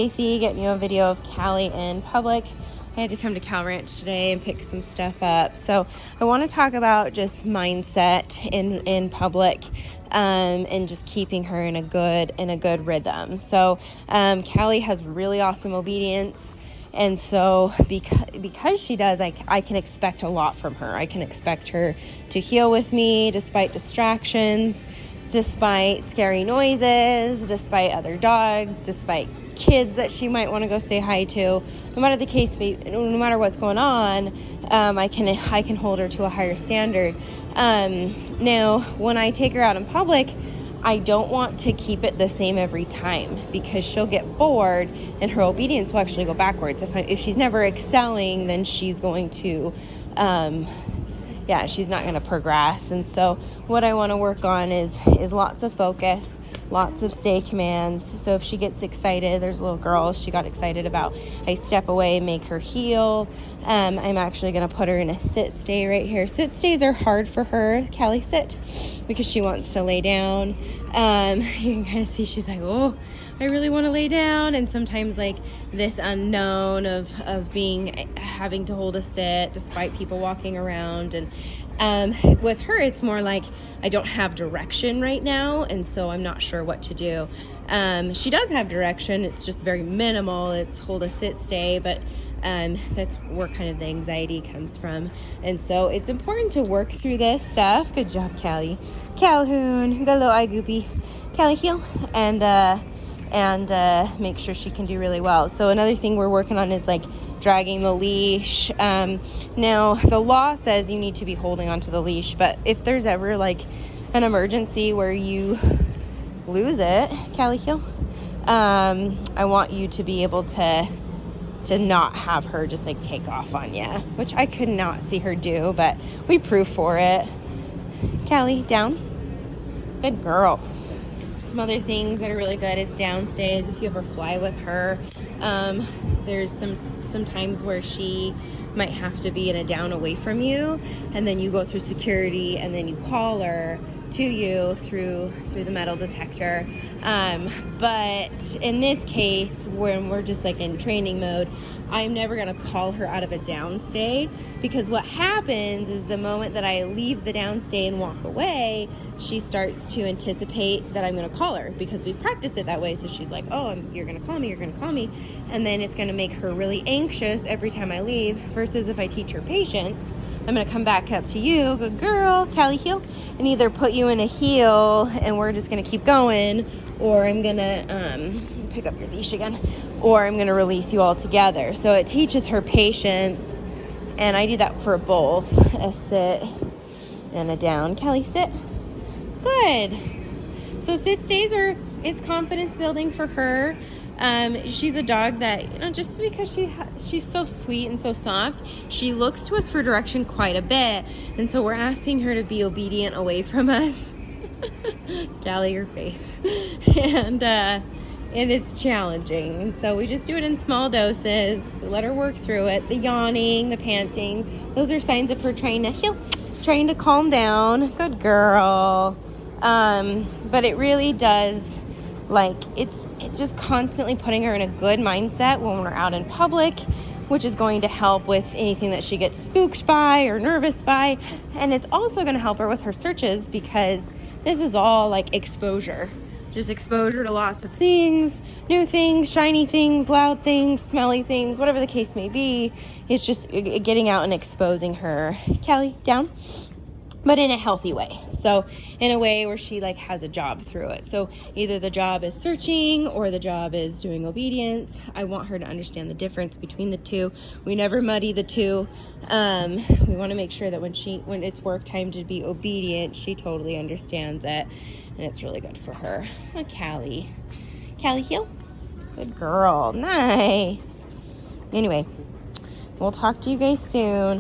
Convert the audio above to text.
Stacy, getting you a video of Callie in public. I had to come to Cal Ranch today and pick some stuff up. So I want to talk about just mindset in public, and just keeping her in a good rhythm. So Callie has really awesome obedience. And so because she does, I can expect a lot from her. I can expect her to heel with me despite distractions, despite scary noises, despite other dogs, despite kids that she might want to go say hi to. No matter the case, no matter what's going on, I can hold her to a higher standard. Now, when I take her out in public, I don't want to keep it the same every time because she'll get bored and her obedience will actually go backwards. If she's never excelling, then she's going to, she's not going to progress. And so what I want to work on is lots of focus, lots of stay commands. So if she gets excited, there's a little girl she got excited about, I step away, make her heel. I'm actually going to put her in a sit stay right here. Sit stays are hard for her. Callie, sit, because she wants to lay down. You can kind of see she's like, oh, I really want to lay down. And sometimes like this unknown of having to hold a sit despite people walking around. And with her, it's more like I don't have direction right now, and so I'm not sure what to do. She does have direction. It's just very minimal. It's hold a sit stay, but that's where kind of the anxiety comes from. And so it's important to work through this stuff. Good job, Callie. Calhoun, got a little eye goopy. Callie, heel, and make sure she can do really well. So another thing we're working on is like dragging the leash. Now the law says you need to be holding onto the leash, but if there's ever like an emergency where you lose it, Callie, heel, I want you to be able to not have her just like take off on you, which I could not see her do, but we proof for it. Callie, down. Good girl. Some other things that are really good is downstays. If you ever fly with her, there's some times where she might have to be in a down away from you, and then you go through security and then you call her to you through the metal detector. But in this case, when we're just like in training mode, I'm never going to call her out of a downstay, because what happens is the moment that I leave the downstay and walk away, she starts to anticipate that I'm going to call her because we practiced it that way. So she's like, oh, you're going to call me, you're going to call me. And then it's going to make her really anxious every time I leave, versus if I teach her patience, I'm going to come back up to you, good girl, Callie, heel, and either put you in a heel and we're just going to keep going, or I'm going to pick up your leash again, or I'm going to release you all together. So it teaches her patience, and I do that for both, a sit and a down. Callie, sit. Good. So sit stays it's confidence building for her. She's a dog that, just because she's so sweet and so soft, she looks to us for direction quite a bit. And so we're asking her to be obedient away from us. Callie, your face. And it's challenging. And so we just do it in small doses. We let her work through it. The yawning, the panting, those are signs of her trying to heal, trying to calm down. Good girl. But it really does, like, it's just constantly putting her in a good mindset when we're out in public, which is going to help with anything that she gets spooked by or nervous by. And it's also going to help her with her searches, because this is all like exposure. Just exposure to lots of things, new things, shiny things, loud things, smelly things, whatever the case may be. It's just getting out and exposing her. Callie, down. But in a healthy way. So in a way where she like has a job through it. So either the job is searching or the job is doing obedience. I want her to understand the difference between the two. We never muddy the two. We want to make sure that when it's work time to be obedient, she totally understands it, and it's really good for her. Oh, Callie. Callie, heel. Good girl. Nice. Anyway, we'll talk to you guys soon.